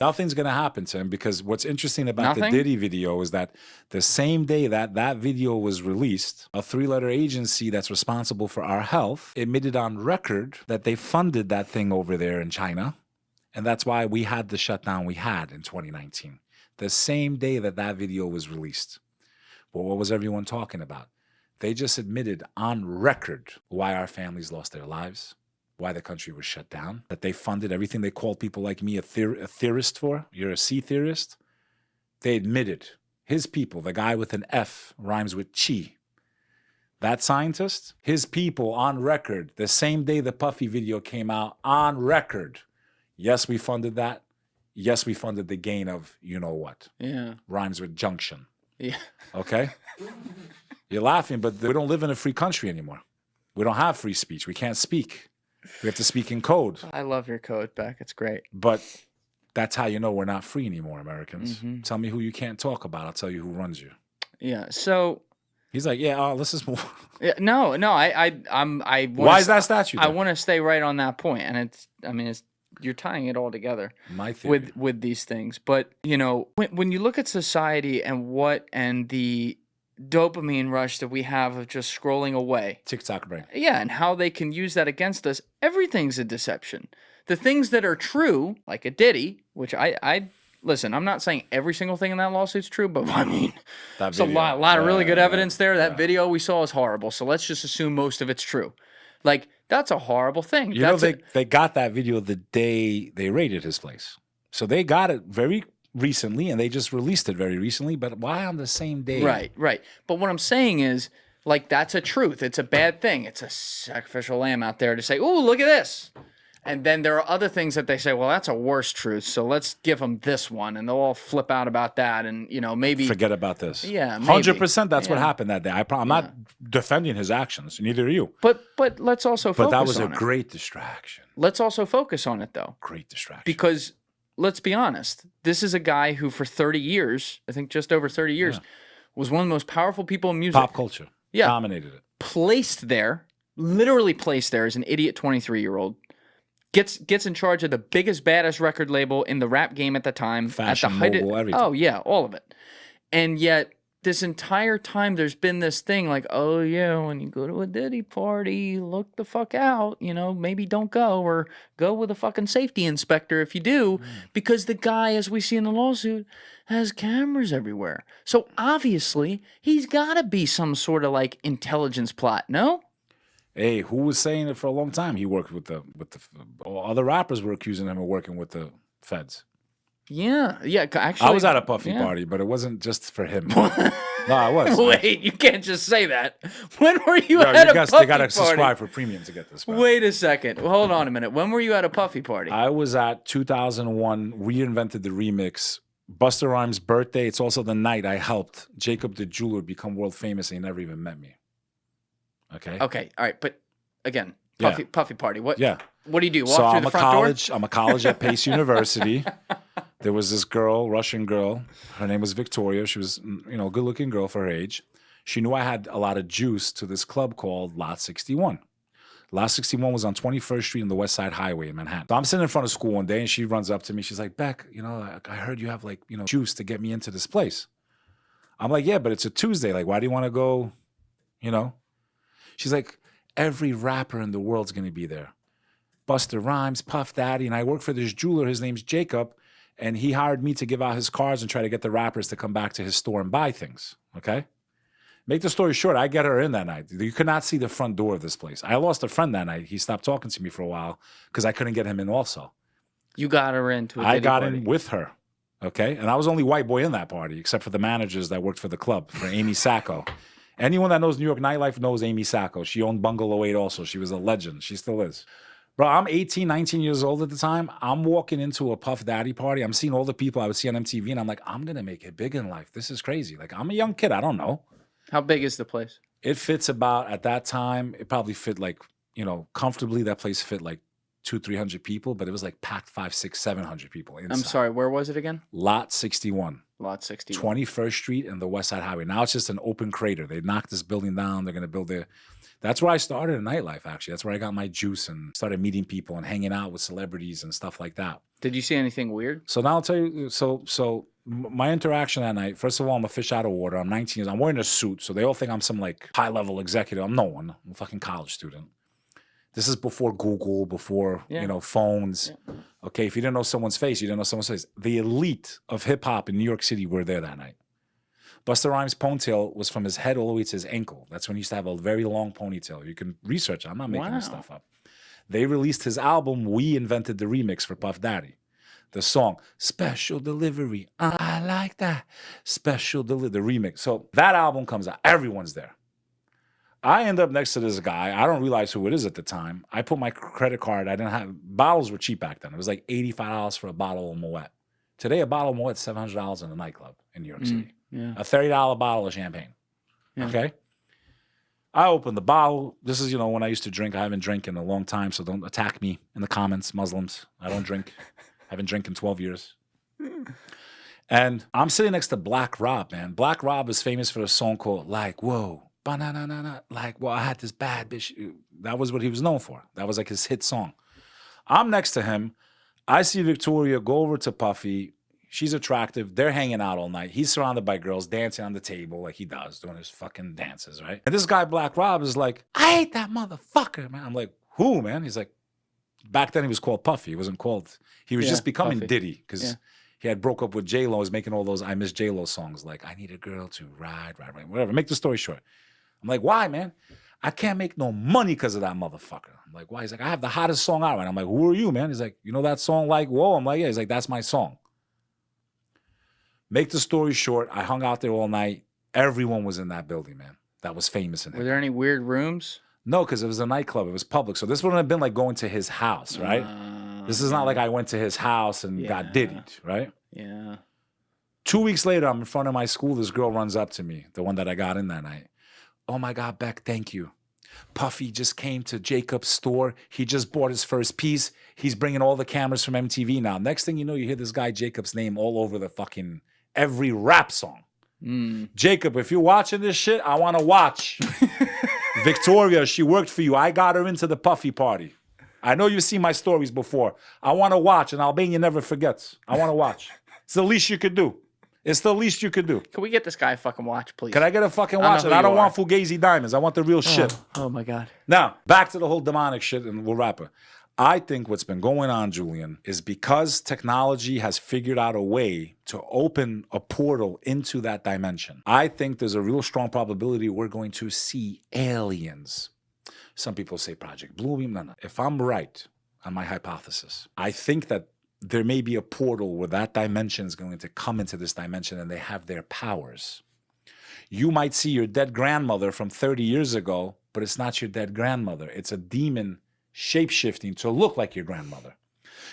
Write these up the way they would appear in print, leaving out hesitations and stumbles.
Nothing's going to happen to him because what's interesting about Nothing? the Diddy video is that the same day that that video was released, a 3-letter agency that's responsible for our health admitted on record that they funded that thing over there in China. And that's why we had the shutdown we had in 2019. The same day that that video was released. But what was everyone talking about? They just admitted on record why our families lost their lives, why the country was shut down, that they funded everything they called people like me a theorist for. You're a sea theorist. They admitted his people, the guy with an F rhymes with chi. That scientist, his people on record, the same day the Puffy video came out, on record. Yes, we funded that. Yes, we funded the gain of you know what. Yeah. Rhymes with junction. Yeah. Okay? You're laughing, but we don't live in a free country anymore. We don't have free speech. We can't speak. We have to speak in code. I love your code, Beck. It's great. But that's how you know we're not free anymore, Americans. Tell me who you can't talk about. I'll tell you who runs you. Yeah. So he's like, yeah, let's just move. Yeah, no. Why is that statue there? I want to stay right on that point, and you're tying it all together. My theory. with these things, but when you look at society and the dopamine rush that we have of just scrolling away, TikTok brain. Yeah, and how they can use that against us. Everything's a deception. The things that are true, like a Diddy, which I listen, I'm not saying every single thing in that lawsuit's true, but I mean, there's a lot of really good evidence there. That video we saw is horrible, so let's just assume most of it's true. Like, that's a horrible thing. They got that video the day they raided his place. So they got it very recently, and they just released it very recently, but why on the same day? Right. But what I'm saying is, like, that's a truth. It's a bad thing. It's a sacrificial lamb out there to say, ooh, look at this. And then there are other things that they say, well, that's a worse truth, so let's give them this one. And they'll all flip out about that and, maybe... Forget about this. Yeah, maybe. 100% that's what happened that day. I'm not defending his actions. Neither are you. But let's also focus on it. But that was a great distraction. Let's also focus on it, though. Great distraction. Because, let's be honest, this is a guy who for 30 years, I think just over 30 years, was one of the most powerful people in music. Pop culture. Yeah. Dominated it. Literally placed there as an idiot 23-year-old. Gets in charge of the biggest, baddest record label in the rap game at the time. Fashion, at the height mobile, everything. Oh, yeah, all of it. And yet, this entire time, there's been this thing like, oh, yeah, when you go to a Diddy party, look the fuck out. Maybe don't go, or go with a fucking safety inspector if you do, because the guy, as we see in the lawsuit, has cameras everywhere. So, obviously, he's got to be some sort of, like, intelligence plot, no? Hey, who was saying it for a long time? He worked with the other rappers were accusing him of working with the feds. Yeah. Actually, I was at a Puffy party, but it wasn't just for him. No, I was. Wait, you can't just say that. When were you at a Puffy party? They got to subscribe for premium to get this. Bro. Wait a second. Well, hold on a minute. When were you at a Puffy party? I was at 2001. Reinvented the remix. Busta Rhymes' birthday. It's also the night I helped Jacob the jeweler become world famous, and he never even met me. Okay. All right, but again, Puffy party. What? Yeah. What do you do? Walk through the front door? I'm a college at Pace University. There was this girl, Russian girl. Her name was Victoria. She was, a good-looking girl for her age. She knew I had a lot of juice to this club called Lot 61. Lot 61 was on 21st Street on the West Side Highway in Manhattan. So I'm sitting in front of school one day, and she runs up to me. She's like, Beck, I heard you have juice to get me into this place. I'm like, yeah, but it's a Tuesday. Like, why do you want to go, She's like, every rapper in the world's going to be there. Busta Rhymes, Puff Daddy, and I work for this jeweler. His name's Jacob, and he hired me to give out his cards and try to get the rappers to come back to his store and buy things, okay? Make the story short, I get her in that night. You could not see the front door of this place. I lost a friend that night. He stopped talking to me for a while because I couldn't get him in also. You got her into a Diddy I got party. in with her, okay? And I was the only white boy in that party except for the managers that worked for the club, for Amy Sacco. Anyone that knows New York nightlife knows Amy Sacco. She owned Bungalow 8 also. She was a legend. She still is. Bro, I'm 18, 19 years old at the time. I'm walking into a Puff Daddy party. I'm seeing all the people I would see on MTV, and I'm like, I'm going to make it big in life. This is crazy. Like, I'm a young kid. I don't know. How big is the place? It fits about, at that time, it probably fit comfortably. That place fit 200-300 people, but it was packed 500, 600, 700 people inside. I'm sorry, where was it again? Lot 61. Lot 61. 21st Street and the West Side Highway. Now it's just an open crater. They knocked this building down. They're going to build their... That's where I started in nightlife, actually. That's where I got my juice and started meeting people and hanging out with celebrities and stuff like that. Did you see anything weird? So now I'll tell you, my interaction that night, first of all, I'm a fish out of water. I'm 19 years. I'm wearing a suit, so they all think I'm some like high-level executive. I'm no one. I'm a fucking college student. This is before Google, before, phones. Yeah. Okay, if you didn't know someone's face, you didn't know someone's face. The elite of hip-hop in New York City were there that night. Busta Rhymes' ponytail was from his head all the way to his ankle. That's when he used to have a very long ponytail. You can research it. I'm not making this stuff up. They released his album, We Invented the Remix for Puff Daddy. The song, Special Delivery. I like that. Special Delivery, the remix. So that album comes out. Everyone's there. I end up next to this guy. I don't realize who it is at the time. I put my credit card. I didn't have... Bottles were cheap back then. It was like $85 for a bottle of Moet. Today, a bottle of Moet is $700 in a nightclub in New York City. Yeah. A $30 bottle of champagne. Yeah. Okay? I opened the bottle. This is, when I used to drink. I haven't drank in a long time, so don't attack me in the comments, Muslims. I don't drink. I haven't drank in 12 years. And I'm sitting next to Black Rob, man. Black Rob is famous for a song called Like, Whoa, Ba-na-na-na-na. Like, well, I had this bad bitch. That was what he was known for. That was like his hit song. I'm next to him. I see Victoria go over to Puffy. She's attractive. They're hanging out all night. He's surrounded by girls dancing on the table like he does, doing his fucking dances, right? And this guy, Black Rob, is like, I hate that motherfucker, man. I'm like, who, man? He's like, back then he was called Puffy. He wasn't called, he was just becoming Puffy. Diddy because he had broke up with J-Lo. Was making all those I Miss J-Lo songs like, I need a girl to ride, whatever. Make the story short. I'm like, why, man? I can't make no money because of that motherfucker. I'm like, why? He's like, I have the hottest song out right now. I'm like, who are you, man? He's like, you know that song Like, Whoa? I'm like, yeah. He's like, that's my song. Make the story short, I hung out there all night. Everyone was in that building, man. That was famous in there. Were there any weird rooms? No, because it was a nightclub. It was public. So this wouldn't have been like going to his house, right? This is not like I went to his house and got diddied, right? Yeah. 2 weeks later, I'm in front of my school. This girl runs up to me, the one that I got in that night. Oh, my God, Beck, thank you. Puffy just came to Jacob's store. He just bought his first piece. He's bringing all the cameras from MTV now. Next thing you know, you hear this guy Jacob's name all over the fucking... every rap song. Jacob, if you're watching this shit, I want to watch. Victoria, she worked for you. I got her into the Puffy party. I know you've seen my stories before. I want to watch, and Albania never forgets. I want to watch. It's the least you could do. It's the least you could do. Can we get this guy a fucking watch, please? Can I get a fucking watch? And I don't want Fugazi diamonds. I want the real shit. Oh, my God. Now, back to the whole demonic shit, and we'll wrap it. I think what's been going on, Julian, is because technology has figured out a way to open a portal into that dimension. I think there's a real strong probability we're going to see aliens. Some people say Project Blue Beam. No. If I'm right on my hypothesis, I think that there may be a portal where that dimension is going to come into this dimension and they have their powers. You might see your dead grandmother from 30 years ago, but it's not your dead grandmother. It's a demon shape-shifting to look like your grandmother.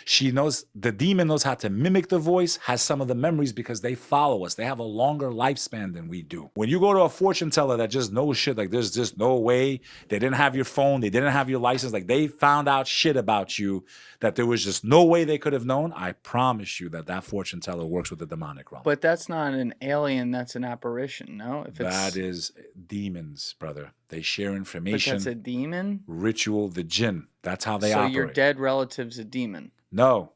The demon knows how to mimic the voice, has some of the memories because they follow us. They have a longer lifespan than we do. When you go to a fortune teller that just knows shit, like there's just no way, they didn't have your phone, they didn't have your license, like they found out shit about you that there was just no way they could have known, I promise you that fortune teller works with the demonic realm. But that's not an alien, that's an apparition, no? That is demons, brother. They share information. But that's a demon? Ritual, the jinn. That's how they operate. So your dead relative's a demon? No.